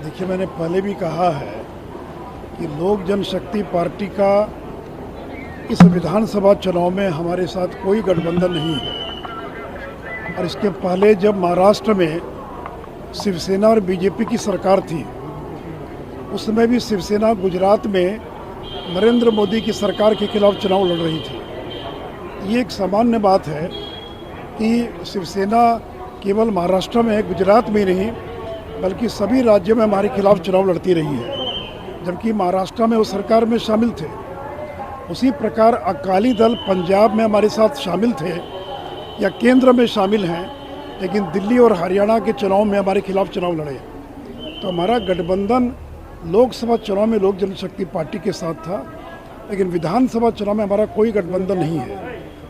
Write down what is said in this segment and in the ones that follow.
देखिए, मैंने पहले भी कहा है कि लोक जनशक्ति पार्टी का इस विधानसभा चुनाव में हमारे साथ कोई गठबंधन नहीं है। और इसके पहले जब महाराष्ट्र में शिवसेना और बीजेपी की सरकार थी, उस समय भी शिवसेना गुजरात में नरेंद्र मोदी की सरकार के खिलाफ चुनाव लड़ रही थी। ये एक सामान्य बात है कि शिवसेना केवल महाराष्ट्र में, गुजरात में ही नहीं बल्कि सभी राज्यों में हमारे खिलाफ चुनाव लड़ती रही है, जबकि महाराष्ट्र में वो सरकार में शामिल थे। उसी प्रकार अकाली दल पंजाब में हमारे साथ शामिल थे या केंद्र में शामिल हैं, लेकिन दिल्ली और हरियाणा के चुनाव में हमारे खिलाफ चुनाव लड़े। तो हमारा गठबंधन लोकसभा चुनाव में लोक जनशक्ति पार्टी के साथ था, लेकिन विधानसभा चुनाव में हमारा कोई गठबंधन नहीं है।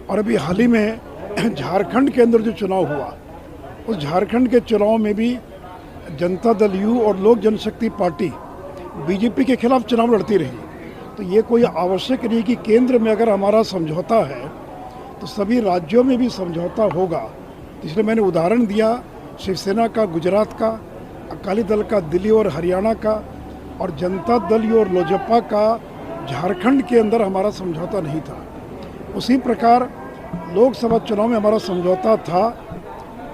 और अभी हाल ही में झारखंड के अंदर जो चुनाव हुआ, उस झारखंड के चुनाव में भी जनता दल यू और लोक जनशक्ति पार्टी बीजेपी के खिलाफ चुनाव लड़ती रही। तो ये कोई आवश्यक नहीं कि केंद्र में अगर हमारा समझौता है तो सभी राज्यों में भी समझौता होगा। इसलिए मैंने उदाहरण दिया शिवसेना का गुजरात का, अकाली दल का दिल्ली और हरियाणा का, और जनता दल यू और लोजपा का झारखंड के अंदर हमारा समझौता नहीं था। उसी प्रकार लोकसभा चुनाव में हमारा समझौता था,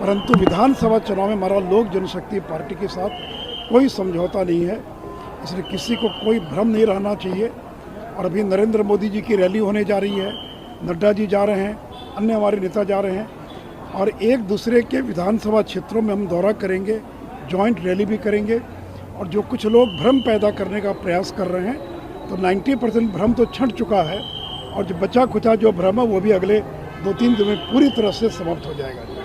परंतु विधानसभा चुनाव में हमारा लोक जनशक्ति पार्टी के साथ कोई समझौता नहीं है। इसलिए किसी को कोई भ्रम नहीं रहना चाहिए। और अभी नरेंद्र मोदी जी की रैली होने जा रही है, नड्डा जी जा रहे हैं, अन्य हमारे नेता जा रहे हैं, और एक दूसरे के विधानसभा क्षेत्रों में हम दौरा करेंगे, जॉइंट रैली भी करेंगे। और जो कुछ लोग भ्रम पैदा करने का प्रयास कर रहे हैं, तो 90% भ्रम तो छंट चुका है, और जो बचा खुचा जो भ्रम है वो भी अगले 2-3 दिन में पूरी तरह से समाप्त हो जाएगा।